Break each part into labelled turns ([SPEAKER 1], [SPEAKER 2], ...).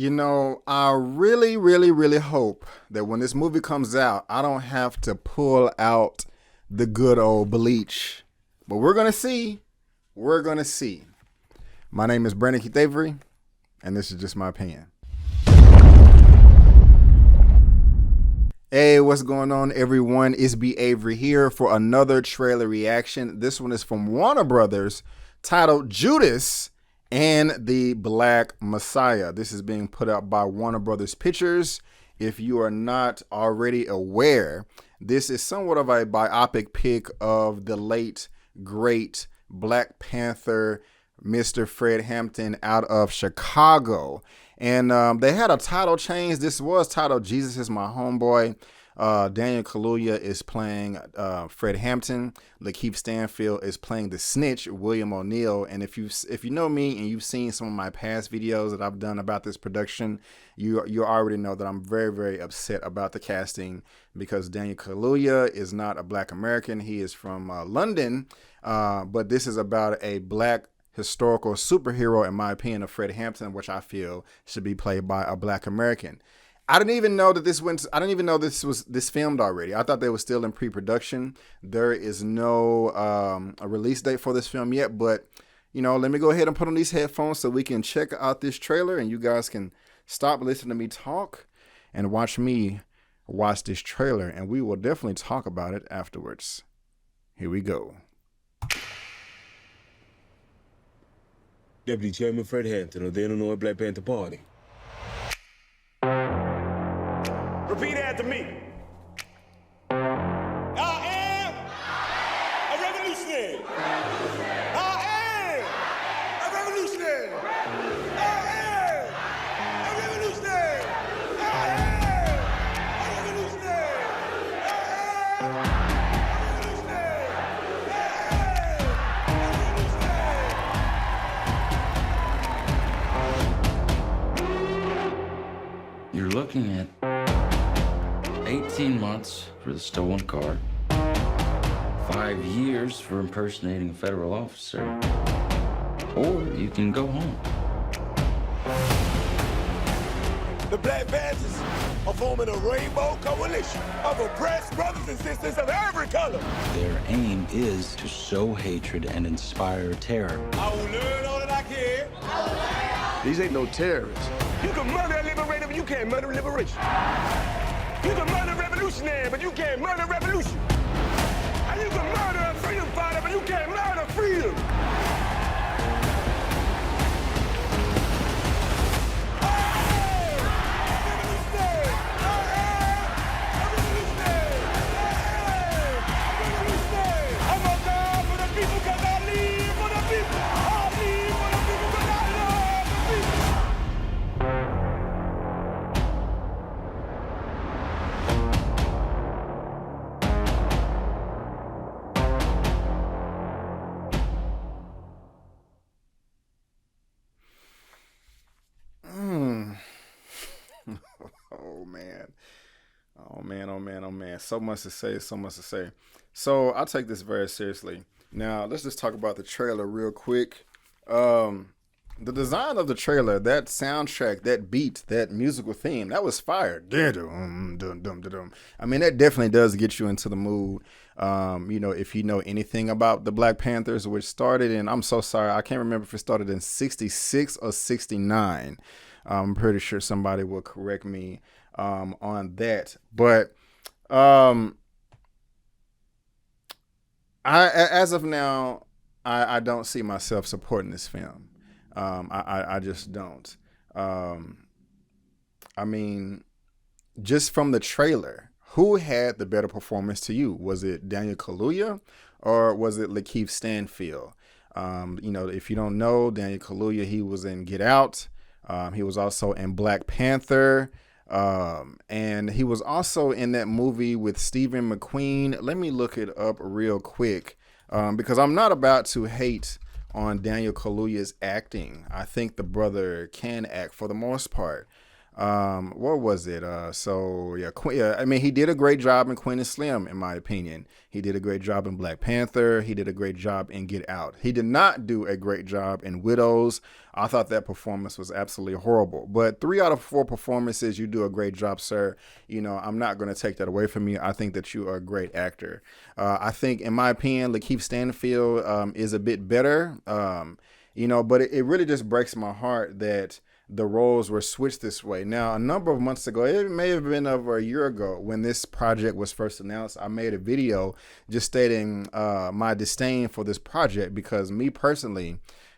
[SPEAKER 1] You know, I really, really, really hope that when this movie comes out, I don't have to pull out the good old bleach. But we're going to see. We're going to see. My name is Brandon Keith Avery, and this is just my opinion. Hey, what's going on, everyone? It's B. Avery here for another trailer reaction. This one is from Warner Brothers, titled Judas and the Black Messiah. This is being put out by Warner Brothers Pictures. If you are not already aware, this is somewhat of a biopic pic of the late, great Black Panther, Mr. Fred Hampton out of Chicago. And they had a title change. This was titled Jesus Is My Homeboy. Daniel Kaluuya is playing Fred Hampton. Lakeith Stanfield is playing the snitch, William O'Neill. And if you know me and you've seen some of my past videos that I've done about this production, you already know that I'm very, very upset about the casting because Daniel Kaluuya is not a Black American. He is from London, but this is about a Black historical superhero, in my opinion, of Fred Hampton, which I feel should be played by a Black American. I didn't even know that this filmed already. I thought they were still in pre-production. There is no a release date for this film yet, but you know, let me go ahead and put on these headphones so we can check out this trailer, and you guys can stop listening to me talk and watch me watch this trailer, and we will definitely talk about it afterwards. Here we go.
[SPEAKER 2] Deputy Chairman Fred Hampton of the Illinois Black Panther Party. Repeat after me. I am a revolutionary. I am a revolutionary. I am a revolutionary. I am a revolutionary. I am a revolutionary.
[SPEAKER 3] You're looking at 18 months for the stolen car, 5 years for impersonating a federal officer, or you can go home.
[SPEAKER 2] The Black Panthers are forming a rainbow coalition of oppressed brothers and sisters of every color.
[SPEAKER 3] Their aim is to sow hatred and inspire terror.
[SPEAKER 2] I will learn all that I can.
[SPEAKER 4] These ain't no terrorists.
[SPEAKER 2] You can murder a liberator, but you can't murder liberation. You can murder a revolutionary, but you can't murder revolution. And you can murder a freedom fighter, but you can't murder freedom. I'm a God for the people 'cause I live for the people. I live for the people 'cause I love the people.
[SPEAKER 1] Oh man. Oh man, oh man, oh man. So much to say, so much to say. So I take this very seriously. Now let's just talk about the trailer real quick. The design of the trailer, that soundtrack, that beat, that musical theme, that was fire. I mean, that definitely does get you into the mood. You know, if you know anything about the Black Panthers, which started in, I'm so sorry, I can't remember if it started in 66 or 69. I'm pretty sure somebody will correct me on that. But as of now, I don't see myself supporting this film. I just don't. I mean, just from the trailer, who had the better performance to you? Was it Daniel Kaluuya or was it Lakeith Stanfield? You know, if you don't know, Daniel Kaluuya, he was in Get Out. He was also in Black Panther. And he was also in that movie with Stephen McQueen. Let me look it up real quick because I'm not about to hate on Daniel Kaluuya's acting. I think the brother can act for the most part. What was it? Yeah, I mean, he did a great job in Queen and Slim, in my opinion. He did a great job in Black Panther. He did a great job in Get Out. He did not do a great job in Widows. I thought that performance was absolutely horrible. But 3 out of 4 performances, you do a great job, sir. You know, I'm not going to take that away from you. I think that you are a great actor. I think, in my opinion, Lakeith Stanfield is a bit better. But it really just breaks my heart that the roles were switched this way. Now, a number of months ago, it may have been over a year ago when this project was first announced, I made a video just stating my disdain for this project because me personally,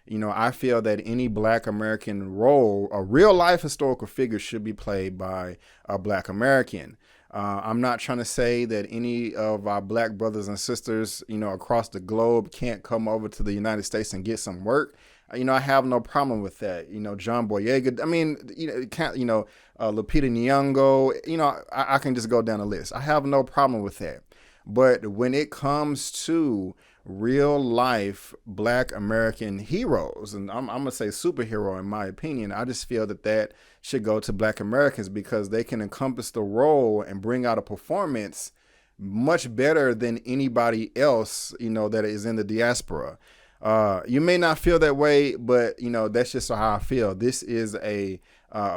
[SPEAKER 1] I feel that any Black American role, a real life historical figure, should be played by a Black American. I'm not trying to say that any of our Black brothers and sisters, across the globe can't come over to the United States and get some work. I have no problem with that. John Boyega. I mean, Lupita Nyong'o. I can just go down the list. I have no problem with that. But when it comes to real life Black American heroes, and I'm gonna say superhero in my opinion, I just feel that should go to Black Americans because they can encompass the role and bring out a performance much better than anybody else, that is in the diaspora. You may not feel that way, but that's just how I feel. This is a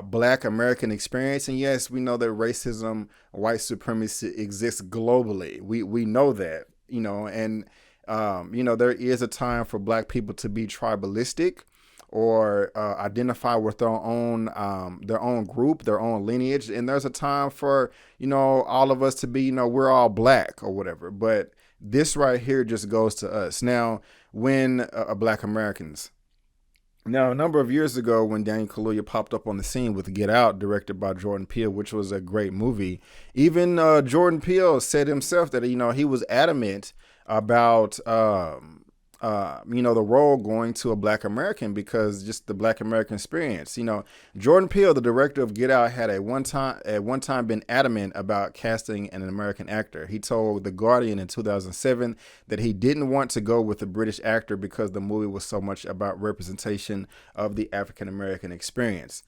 [SPEAKER 1] Black American experience, and yes, we know that racism, white supremacy exists globally. We know that, and there is a time for Black people to be tribalistic or identify with their own group, their own lineage, and there's a time for all of us to be we're all Black or whatever. But this right here just goes to us. Now, when Black Americans. Now, a number of years ago, when Daniel Kaluuya popped up on the scene with Get Out, directed by Jordan Peele, which was a great movie, even Jordan Peele said himself that he was adamant about the role going to a Black American because just the Black American experience. Jordan Peele, the director of Get Out, had at one time been adamant about casting an American actor. He told The Guardian in 2007 that he didn't want to go with a British actor because the movie was so much about representation of the African American experience.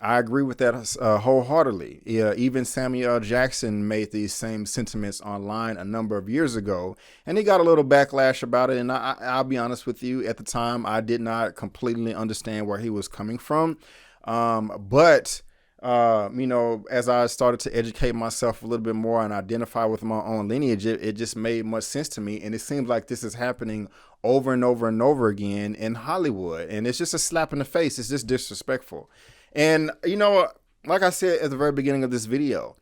[SPEAKER 1] I agree with that wholeheartedly. Even Samuel L. Jackson made these same sentiments online a number of years ago, and he got a little backlash about it. And I'll be honest with you, at the time, I did not completely understand where he was coming from. But as I started to educate myself a little bit more and identify with my own lineage, it just made much sense to me. And it seems like this is happening over and over and over again in Hollywood. And it's just a slap in the face. It's just disrespectful. And, like I said at the very beginning of this video,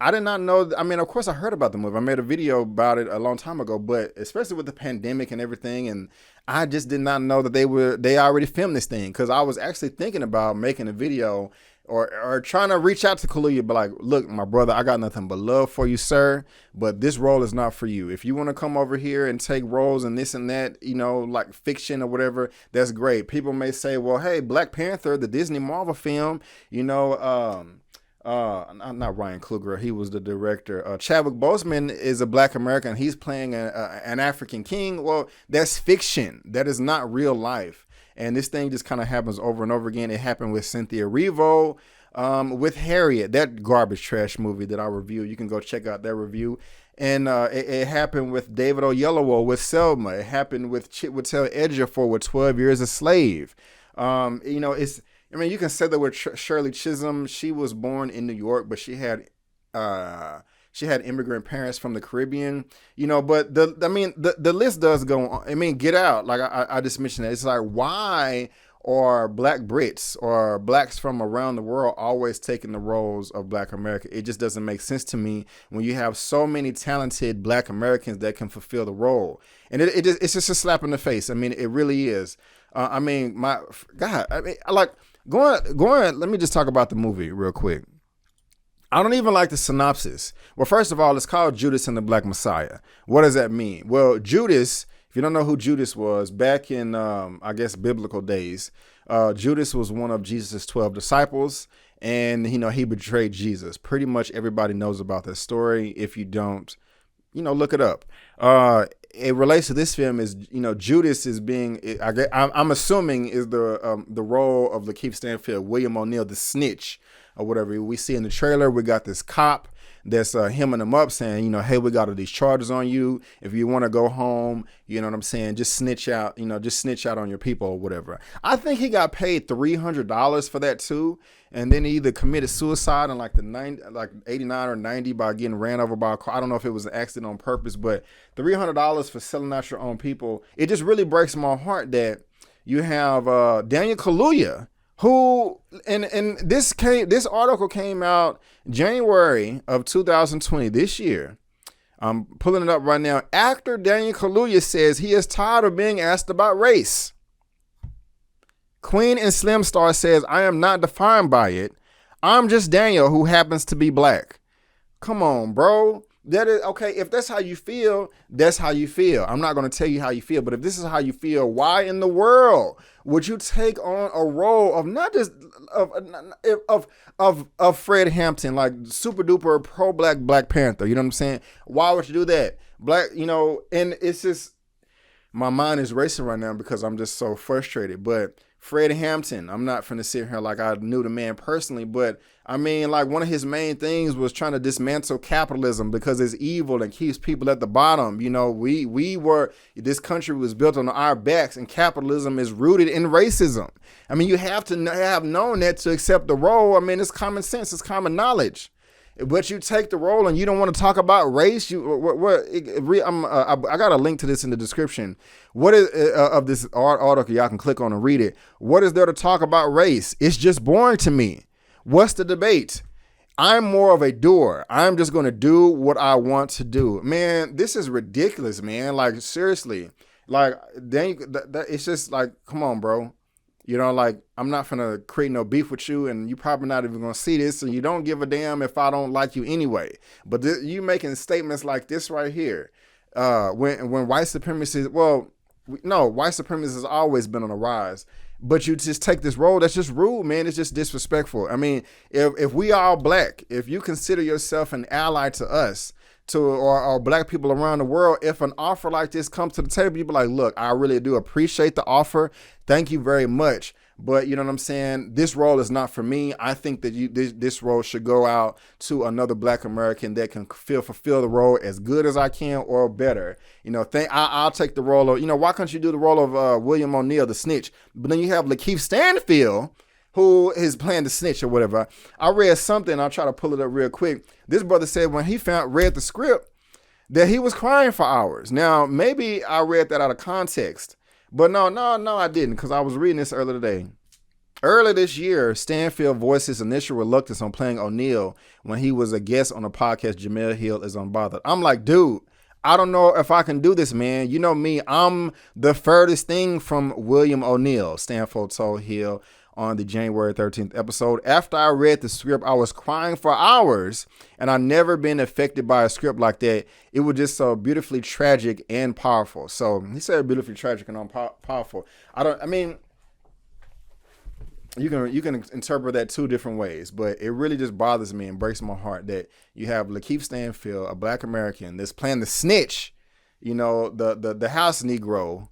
[SPEAKER 1] I did not know. I mean, of course, I heard about the movie. I made a video about it a long time ago, but especially with the pandemic and everything. And I just did not know that they already filmed this thing, because I was actually thinking about making a video or trying to reach out to Kaluuya, but like, look, my brother, I got nothing but love for you, sir, but this role is not for you. If you want to come over here and take roles and this and that, like fiction or whatever, that's great. People may say, well, hey, Black Panther, the Disney Marvel film, not Ryan Coogler, he was the director. Chadwick Boseman is a Black American. He's playing an African king. Well, that's fiction. That is not real life. And this thing just kind of happens over and over again. It happened with Cynthia Erivo, with Harriet, that garbage trash movie that I reviewed. You can go check out that review. And it happened with David Oyelowo with Selma. It happened with Chiwetel Ejiofor with 12 Years a Slave. You can say that with Shirley Chisholm. She was born in New York, but she had immigrant parents from the Caribbean, but the list does go on. I mean, Get Out, like I just mentioned that. It's like, why are Black Brits or Blacks from around the world always taking the roles of Black America? It just doesn't make sense to me when you have so many talented Black Americans that can fulfill the role. And it's just a slap in the face. I mean, it really is. Let me just talk about the movie real quick. I don't even like the synopsis. Well, first of all, it's called Judas and the Black Messiah. What does that mean? Well, Judas, if you don't know who Judas was, back in, biblical days, Judas was one of Jesus' 12 disciples, and, he betrayed Jesus. Pretty much everybody knows about that story. If you don't, look it up. it relates to this film is, Judas is being, I'm assuming is the role of Lakeith Stanfield, William O'Neill, the snitch or whatever. We see in the trailer, we got this cop that's hemming him up saying, hey, we got all these charges on you. If you want to go home, you know what I'm saying, just snitch out, just snitch out on your people or whatever. I think he got paid $300 for that too. And then he either committed suicide in like 89 or 90 by getting ran over by a car. I don't know if it was an accident on purpose, but $300 for selling out your own people. It just really breaks my heart that you have Daniel Kaluuya, who, and this article came out January of 2020, this year. I'm pulling it up right now. Actor Daniel Kaluuya says he is tired of being asked about race. Queen and Slim Star says, I am not defined by it. I'm just Daniel, who happens to be black. Come on, bro. That is okay. If that's how you feel, that's how you feel. I'm not going to tell you how you feel, but if this is how you feel, why in the world would you take on a role of not just of Fred Hampton, like super duper pro Black Panther? You know what I'm saying? Why would you do that? And it's just, my mind is racing right now because I'm just so frustrated. But Fred Hampton, I'm not finna sit here like I knew the man personally, but I mean, like, one of his main things was trying to dismantle capitalism because it's evil and keeps people at the bottom. This country was built on our backs, and capitalism is rooted in racism. I mean, you have to have known that to accept the role. I mean, it's common sense, it's common knowledge. But you take the role and you don't want to talk about race. I got a link to this in the description. What is of this article? Y'all can click on and read it. What is there to talk about race? It's just boring to me. What's the debate? I'm more of a doer. I'm just going to do what I want to do. Man, this is ridiculous, man. Like, seriously. Like, it's just like, come on, bro. I'm not finna create no beef with you, and you probably not even gonna see this, and you don't give a damn if I don't like you anyway. But you making statements like this right here, when white supremacy, white supremacy has always been on the rise, but you just take this role, that's just rude, man. It's just disrespectful. I mean, if we all black, if you consider yourself an ally to us, or black people around the world, if an offer like this comes to the table, you be like, look, I really do appreciate the offer. Thank you very much. But you know what I'm saying? This role is not for me. I think that this role should go out to another Black American that can fulfill the role as good as I can or better. I'll take the role of, why can't you do the role of William O'Neill, the snitch? But then you have Lakeith Stanfield, who is playing the snitch or whatever. I read something. I'll try to pull it up real quick. This brother said when he read the script that he was crying for hours. Now, maybe I read that out of context, but no, I didn't, because I was reading this earlier today. Earlier this year, Stanfield voiced his initial reluctance on playing O'Neill when he was a guest on the podcast Jamel Hill is Unbothered. I'm like, dude, I don't know if I can do this, man. You know me, I'm the furthest thing from William O'Neill, Stanfield told Hill on the January 13th episode. After I read the script, I was crying for hours, and I've never been affected by a script like that. It was just so beautifully tragic and powerful. So he said beautifully tragic and powerful. You can interpret that two different ways, but it really just bothers me and breaks my heart that you have Lakeith Stanfield, a Black American, that's playing the snitch, the house Negro,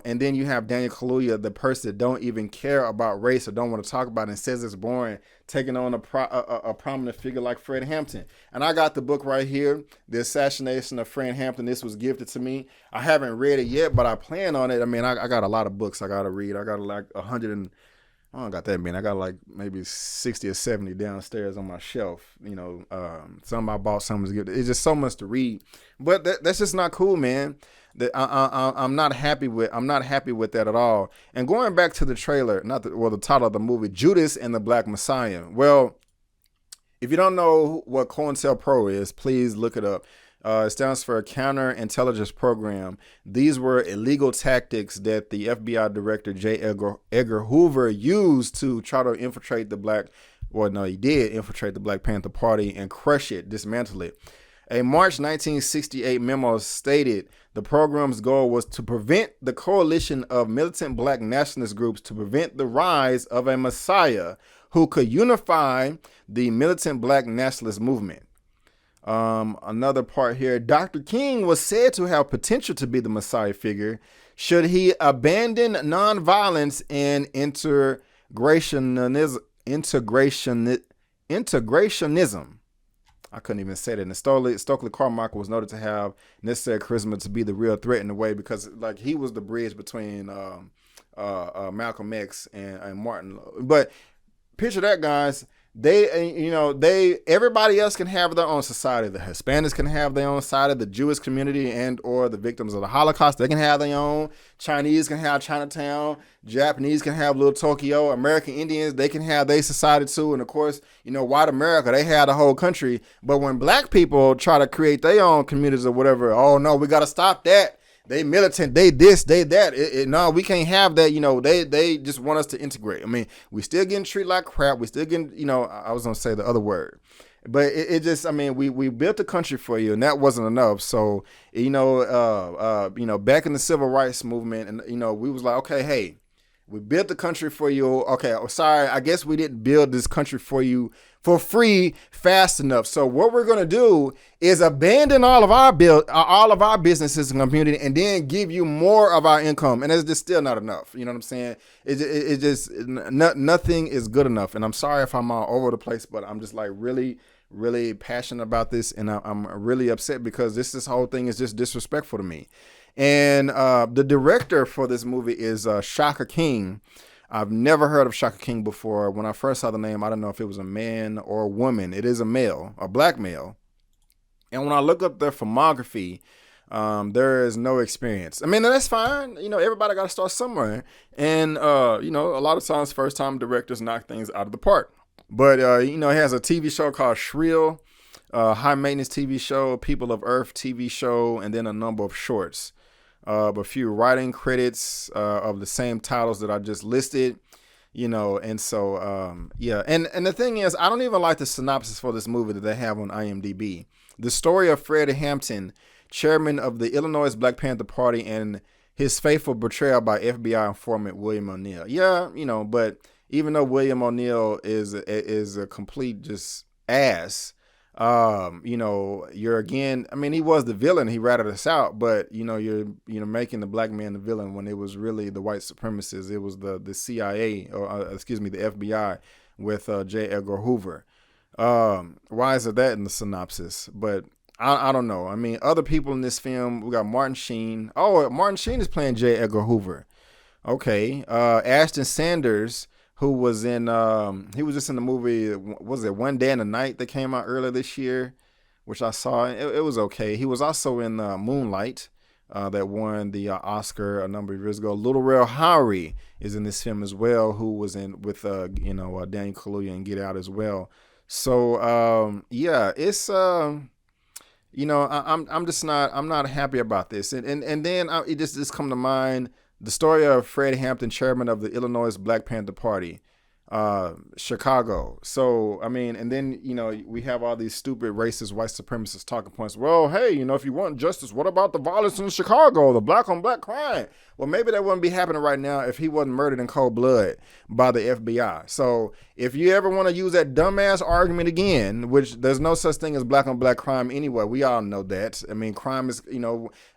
[SPEAKER 1] and then you have Daniel Kaluuya, the person that don't even care about race or don't want to talk about it and says it's boring, taking on a prominent figure like Fred Hampton. And I got the book right here, The Assassination of Fred Hampton. This was gifted to me. I haven't read it yet, but I plan on it. I mean, I got a lot of books I got to read. I got like 100 and I don't got that many. I got like maybe 60 or 70 downstairs on my shelf. Some I bought, some was gifted. It's just so much to read, but that's just not cool, man. That I'm not happy with. I'm not happy with that at all. And going back to the trailer, the title of the movie, Judas and the Black Messiah. Well, if you don't know what COINTELPRO is, please look it up. It stands for Counterintelligence Program. These were illegal tactics that the FBI director J. Edgar Hoover used to try to infiltrate the he did infiltrate the Black Panther Party and crush it, dismantle it. A March 1968 memo stated the program's goal was to prevent the coalition of militant Black nationalist groups to prevent the rise of a messiah who could unify the militant Black nationalist movement. Another part here. Dr. King was said to have potential to be the Messiah figure should he abandon nonviolence and integrationism. I couldn't even say that. And Stokely Carmichael was noted to have necessary charisma to be the real threat in a way, because like he was the bridge between Malcolm X and Martin. But picture that, guys. Everybody else can have their own society. The Hispanics can have their own society. The Jewish community and or the victims of the Holocaust, they can have their own. Chinese can have Chinatown. Japanese can have Little Tokyo. American Indians, they can have their society too. And of course, white America, they have the whole country. But when black people try to create their own communities or whatever, oh no, we got to stop that. They militant, they this, they that. No, we can't have that. They just want us to integrate. I mean, we still getting treated like crap. We still getting, I was going to say the other word. But it just, we built the country for you, and that wasn't enough. So, back in the civil rights movement, and, we was like, okay, hey, we built the country for you. Okay, sorry, I guess we didn't build this country for you for free fast enough. So what we're gonna do is abandon all of our businesses and community, and then give you more of our income. And it's just still not enough. You know what I'm saying? It just nothing is good enough. And I'm sorry if I'm all over the place, but I'm just like really, really passionate about this, and I'm really upset because this whole thing is just disrespectful to me. And the director for this movie is Shaka King. I've never heard of Shaka King before. When I first saw the name, I don't know if it was a man or a woman. It is a male, a black male. And when I look up their filmography, there is no experience. I mean, that's fine. Everybody got to start somewhere. And, a lot of times first-time directors knock things out of the park. But, he has a TV show called Shrill, High Maintenance TV show, People of Earth TV show, and then a number of shorts. A few writing credits of the same titles that I just listed, and so, yeah. And the thing is, I don't even like the synopsis for this movie that they have on IMDb. The story of Fred Hampton, chairman of the Illinois Black Panther Party, and his faithful betrayal by FBI informant William O'Neill. Yeah, but even though William O'Neill is a complete just ass, you're again, he was the villain. He ratted us out, but you're making the black man the villain when it was really the white supremacists. It was the CIA, or the FBI with J. Edgar Hoover. Why is it that in the synopsis? But I don't know. Other people in this film, we got Martin Sheen. Oh, Martin Sheen is playing J. Edgar Hoover. Okay. Ashton Sanders, who was in, he was just in the movie, was it One Day and a Night that came out earlier this year, which I saw. It was okay. He was also in Moonlight, that won the Oscar a number of years ago. Little Rel Howery is in this film as well, who was in with, Daniel Kaluuya and Get Out as well. So, yeah, it's, I'm not happy about this. And then it just come to mind, the story of Fred Hampton, chairman of the Illinois Black Panther Party, Chicago. So, and then, we have all these stupid racist white supremacist talking points. Well, hey, if you want justice, what about the violence in Chicago, the black on black crime? Well, maybe that wouldn't be happening right now if he wasn't murdered in cold blood by the FBI. So if you ever want to use that dumbass argument again, which there's no such thing as black on black crime anyway, we all know that. Crime is,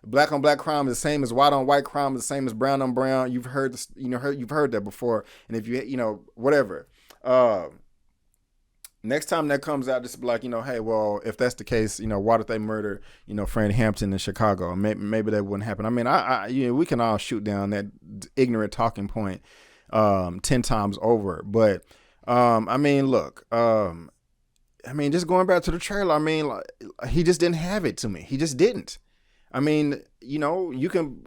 [SPEAKER 1] black on black crime is the same as white on white crime is the same as brown on brown. You've heard this, you've heard that before. And if you, whatever. Next time that comes out, just be like, hey, well, if that's the case, why did they murder, Fred Hampton in Chicago? Maybe that wouldn't happen. We can all shoot down that ignorant talking point 10 times over. But, look, just going back to the trailer, he just didn't have it to me. He just didn't. You can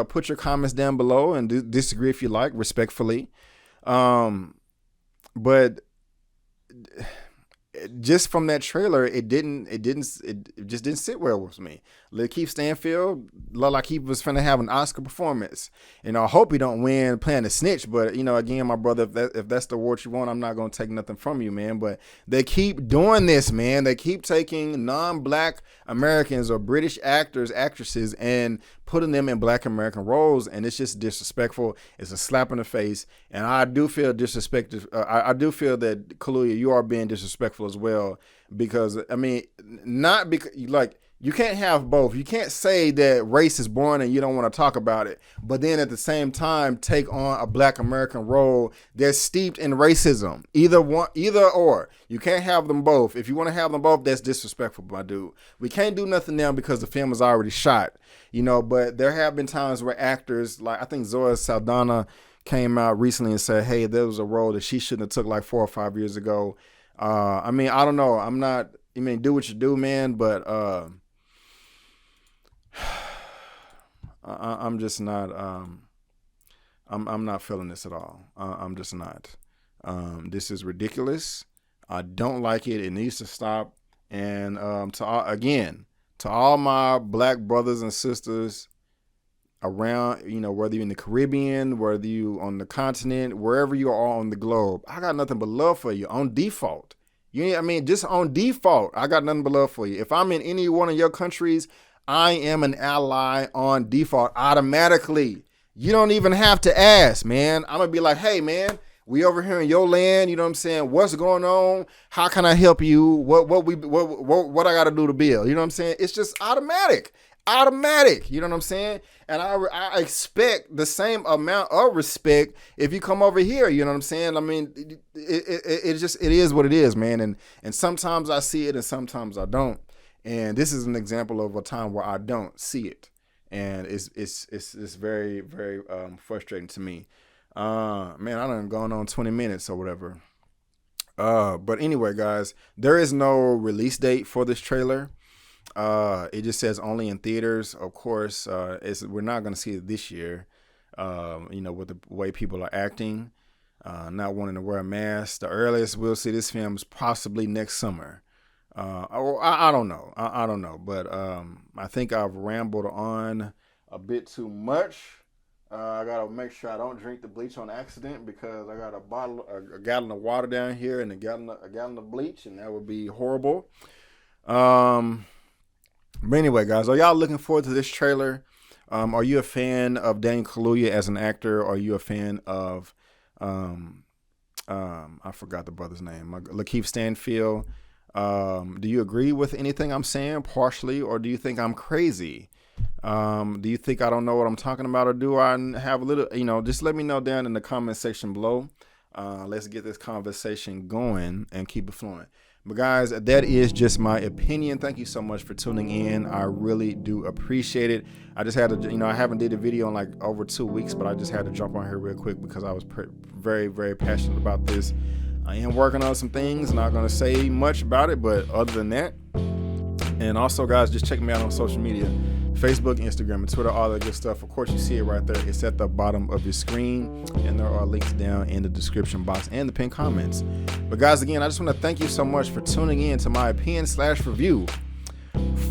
[SPEAKER 1] put your comments down below and disagree if you like, respectfully. But just from that trailer, it just didn't sit well with me. Lakeith Stanfield looked like he was finna have an Oscar performance. I hope he don't win playing a snitch, but again, my brother, if that's the award you want, I'm not gonna take nothing from you, man. But they keep doing this, man. They keep taking non-black Americans or British actors, actresses, and putting them in black American roles, and it's just disrespectful. It's a slap in the face, and I do feel disrespected. I do feel that Kaluuya, you are being disrespectful disrespectful as well, because I mean, not because like you can't have both. You can't say that race is boring and you don't want to talk about it, but then at the same time take on a Black American role that's steeped in racism. Either or. You can't have them both. If you want to have them both, that's disrespectful, my dude. We can't do nothing now because the film is already shot, you know. But there have been times where actors, like I think Zoe Saldana came out recently and said, hey, there was a role that she shouldn't have took like 4 or 5 years ago. I mean, I don't know. Do what you do, man, but I'm just not. I'm not feeling this at all. I'm just not. This is ridiculous. I don't like it. It needs to stop. And to all my Black brothers and sisters around, you know, whether you're in the Caribbean, whether you on the continent, wherever you are on the globe, I got nothing but love for you on default. Just on default, I got nothing but love for you. If I'm in any one of your countries, I am an ally on default automatically. You don't even have to ask, man. I'm going to be like, hey, man, we over here in your land. You know what I'm saying? What's going on? How can I help you? What I got to do to build? You know what I'm saying? It's just automatic. You know what I'm saying? And I expect the same amount of respect if you come over here. You know what I'm saying? I mean, it is what it is, man. And sometimes I see it and sometimes I don't. And this is an example of a time where I don't see it, and it's very, very frustrating to me. Man, I done gone on 20 minutes or whatever. But anyway, guys, there is no release date for this trailer. It just says only in theaters. Of course, we're not going to see it this year. You know, with the way people are acting, not wanting to wear a mask. The earliest we'll see this film is possibly next summer. I don't know. I don't know. But I think I've rambled on a bit too much. I got to make sure I don't drink the bleach on accident, because I got a gallon of water down here and a gallon of bleach, and that would be horrible. But anyway, guys, are y'all looking forward to this trailer? Are you a fan of Daniel Kaluuya as an actor? Are you a fan of, I forgot the brother's name, Lakeith Stanfield? Do you agree with anything I'm saying partially, or do you think I'm crazy? Do you think I don't know what I'm talking about, or do I have a little, you know, just let me know down in the comment section below. Let's get this conversation going and keep it flowing. But guys, that is just my opinion. Thank you so much for tuning in. I really do appreciate it. I just had to, you know, I haven't did a video in like over 2 weeks, but I just had to jump on here real quick because I was very, very passionate about this. I am working on some things, not going to say much about it, but other than that, and also guys, just check me out on social media, Facebook, Instagram, and Twitter, all that good stuff. Of course, you see it right there. It's at the bottom of your screen, and there are links down in the description box and the pinned comments. But guys, again, I just want to thank you so much for tuning in to my opinion/review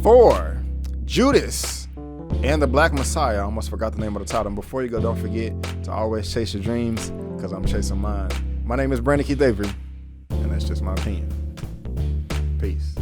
[SPEAKER 1] for Judas and the Black Messiah. I almost forgot the name of the title. And before you go, don't forget to always chase your dreams, because I'm chasing mine. My name is Brandon Keith Avery, and that's just my opinion. Peace.